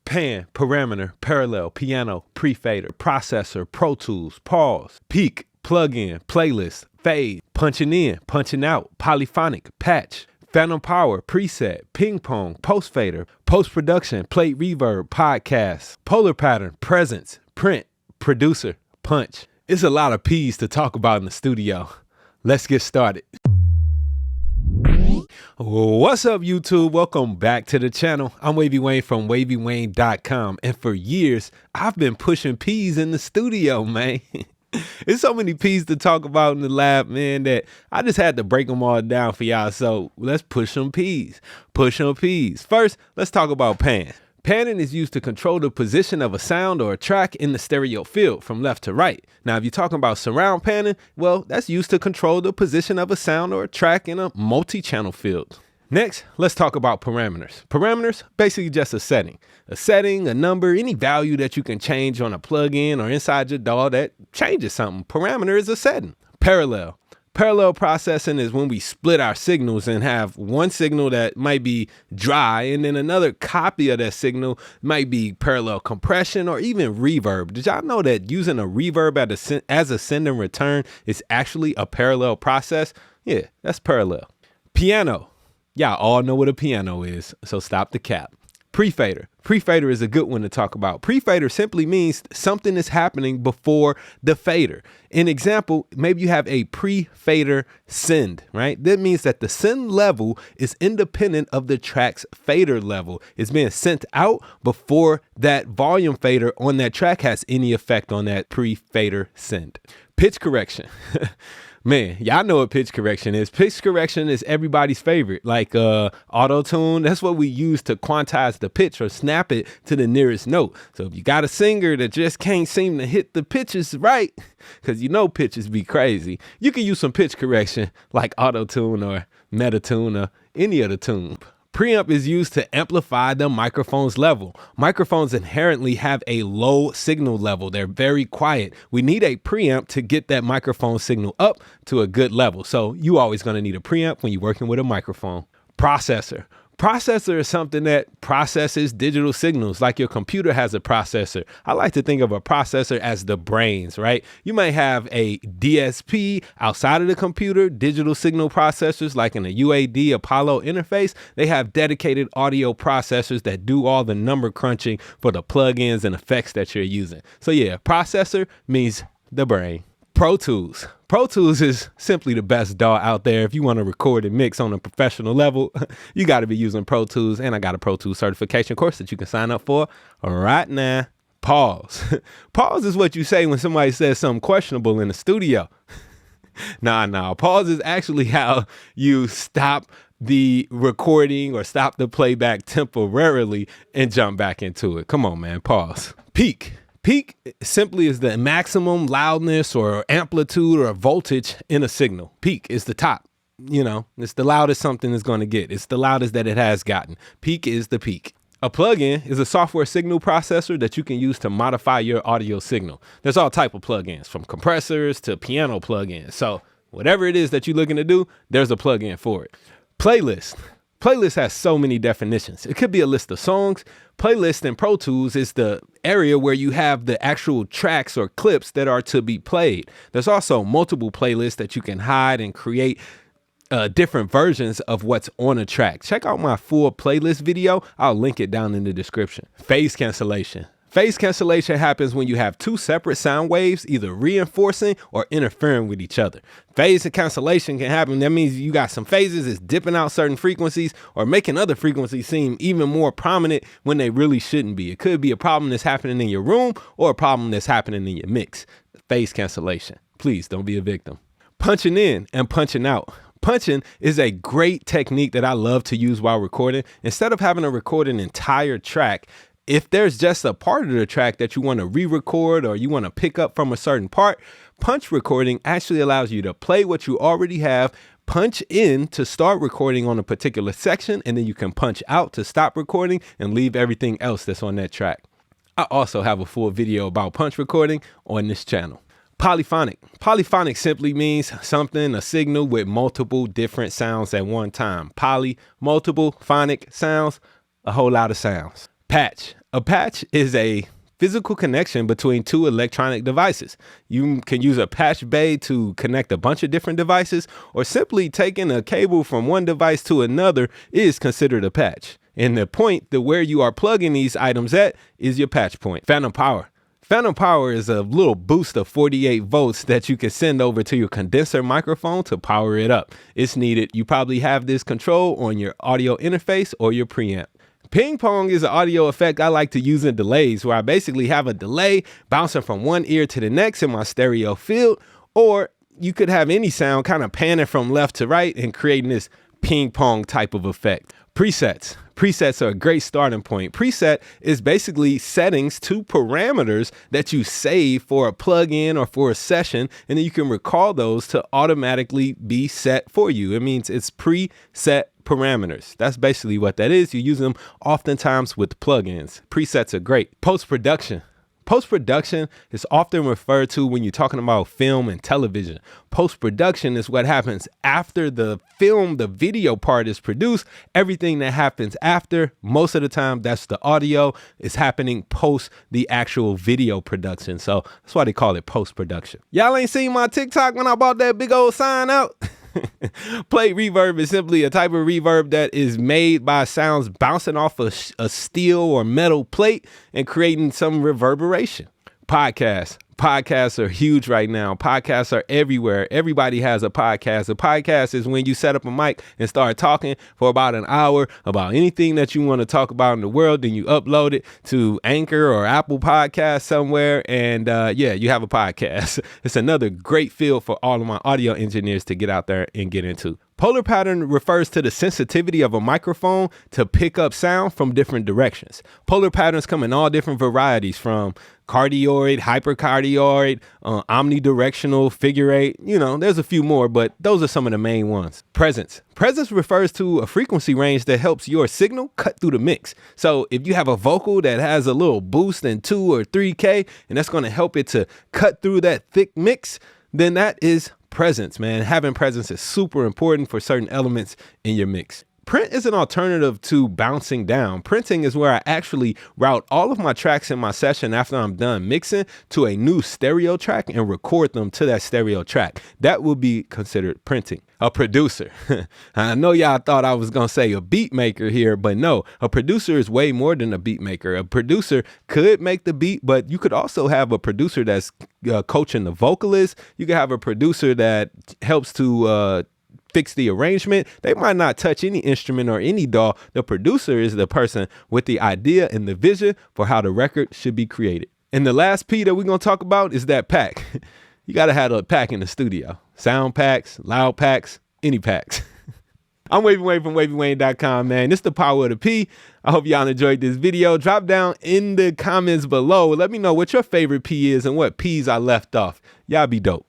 pan, parameter, parallel, piano, pre-fader, processor, Pro Tools, pause, peak, plug-in, playlist, fade, punching in, punching out, polyphonic, patch, phantom power, preset, ping-pong, post-fader, post-production, plate reverb, podcast, polar pattern, presence, print, producer, punch. It's a lot of P's to talk about in the studio. Let's get started. What's up, YouTube? Welcome back to the channel. I'm Wavy Wayne from wavywayne.com, and for years I've been pushing P's in the studio, man. There's so many P's to talk about in the lab, man, that I just had to break them all down for y'all. So let's push some P's. Push some P's. First, let's talk about pan. Panning is used to control the position of a sound or a track in the stereo field from left to right. Now, if you're talking about surround panning, well, that's used to control the position of a sound or a track in a multi-channel field. Next, let's talk about parameters. Parameters, basically just a setting. A setting, a number, any value that you can change on a plug-in or inside your DAW that changes something. Parameter is a setting. Parallel. Parallel processing is when we split our signals and have one signal that might be dry and then another copy of that signal might be parallel compression or even reverb. Did y'all know that using a reverb as a send and return is actually a parallel process? Yeah, that's parallel. Piano. Y'all all know what a piano is, so stop the cap. Pre-fader. Pre-fader is a good one to talk about. Pre-fader simply means something is happening before the fader. An example, maybe you have a pre-fader send, right? That means that the send level is independent of the track's fader level. It's being sent out before that volume fader on that track has any effect on that pre-fader send. Pitch correction. Man, y'all know what pitch correction is. Pitch correction is everybody's favorite, like auto-tune. That's what we use to quantize the pitch or snap it to the nearest note. So if you got a singer that just can't seem to hit the pitches right, because you know pitches be crazy, you can use some pitch correction like auto-tune or meta-tune or any other tune. Preamp is used to amplify the microphone's level. Microphones inherently have a low signal level. They're very quiet. We need a preamp to get that microphone signal up to a good level. So you always going to need a preamp when you're working with a microphone. Processor. Processor is something that processes digital signals like your computer has a processor. I like to think of a processor as the brains, right? You might have a DSP outside of the computer, digital signal processors like in a UAD Apollo interface. They have dedicated audio processors that do all the number crunching for the plugins and effects that you're using. So yeah, processor means the brain. Pro Tools. Pro Tools is simply the best DAW out there. If you want to record and mix on a professional level, you got to be using Pro Tools, and I got a Pro Tools certification course that you can sign up for right now. Pause. Pause is what you say when somebody says something questionable in the studio. Nah. Pause is actually how you stop the recording or stop the playback temporarily and jump back into it. Come on, man. Pause. Peak. Peak simply is the maximum loudness or amplitude or voltage in a signal. Peak is the top. You know, it's the loudest something is going to get. It's the loudest that it has gotten. Peak is the peak. A plugin is a software signal processor that you can use to modify your audio signal. There's all type of plugins, from compressors to piano plugins. So whatever it is that you're looking to do, there's a plugin for it. Playlist. Playlist has so many definitions. It could be a list of songs. Playlist in Pro Tools is the area where you have the actual tracks or clips that are to be played. There's also multiple playlists that you can hide and create different versions of what's on a track. Check out my full playlist video. I'll link it down in the description. Phase cancellation. Phase cancellation happens when you have two separate sound waves either reinforcing or interfering with each other. Phase cancellation can happen. That means you got some phases that's dipping out certain frequencies or making other frequencies seem even more prominent when they really shouldn't be. It could be a problem that's happening in your room or a problem that's happening in your mix. Phase cancellation. Please don't be a victim. Punching in and punching out. Punching is a great technique that I love to use while recording. Instead of having to record an entire track, if there's just a part of the track that you want to re-record or you want to pick up from a certain part, punch recording actually allows you to play what you already have, punch in to start recording on a particular section, and then you can punch out to stop recording and leave everything else that's on that track. I also have a full video about punch recording on this channel. Polyphonic. Polyphonic simply means something, a signal with multiple different sounds at one time. Poly, multiple, phonic sounds, a whole lot of sounds. Patch. A patch is a physical connection between two electronic devices. You can use a patch bay to connect a bunch of different devices, or simply taking a cable from one device to another is considered a patch. And the point that where you are plugging these items at is your patch point. Phantom power. Phantom power is a little boost of 48 volts that you can send over to your condenser microphone to power it up. It's needed. You probably have this control on your audio interface or your preamp. Ping-pong is an audio effect I like to use in delays, where I basically have a delay bouncing from one ear to the next in my stereo field, or you could have any sound kind of panning from left to right and creating this ping-pong type of effect. Presets. Presets are a great starting point. Preset is basically settings to parameters that you save for a plugin or for a session, and then you can recall those to automatically be set for you. It means it's preset parameters. That's basically what that is. You use them oftentimes with plugins. Presets are great. Post-production. Post-production is often referred to when you're talking about film and television. Post-production is what happens after the film, the video part is produced. Everything that happens after, most of the time, that's the audio, is happening post the actual video production. So that's why they call it post-production. Y'all ain't seen my TikTok when I bought that big old sign out? Plate reverb is simply a type of reverb that is made by sounds bouncing off a steel or metal plate and creating some reverberation. Podcasts are huge right now. Podcasts are everywhere. Everybody has a podcast. A podcast is when you set up a mic and start talking for about an hour about anything that you want to talk about in the world. Then you upload it to Anchor or Apple Podcasts somewhere. And yeah, you have a podcast. It's another great field for all of my audio engineers to get out there and get into. Polar pattern refers to the sensitivity of a microphone to pick up sound from different directions. Polar patterns come in all different varieties, from cardioid, hypercardioid, omnidirectional, figure eight. You know, there's a few more, but those are some of the main ones. Presence. Presence refers to a frequency range that helps your signal cut through the mix. So if you have a vocal that has a little boost in 2 or 3K, and that's going to help it to cut through that thick mix, then that is presence, man. Having presence is super important for certain elements in your mix. Print is an alternative to bouncing down. Printing is where I actually route all of my tracks in my session after I'm done mixing to a new stereo track and record them to that stereo track. That will be considered printing. A producer. I know y'all thought I was going to say a beat maker here, but no, a producer is way more than a beat maker. A producer could make the beat, but you could also have a producer that's coaching the vocalist. You could have a producer that helps to fix the arrangement. They might not touch any instrument or any DAW. The producer is the person with the idea and the vision for how the record should be created. And the last P that we're going to talk about is that pack. You got to have a pack in the studio. Sound packs, loud packs, any packs. I'm Wavy Wayne from WavyWayne.com, man. This is the power of the P. I hope y'all enjoyed this video. Drop down in the comments below. Let me know what your favorite P is and what Ps I left off. Y'all be dope.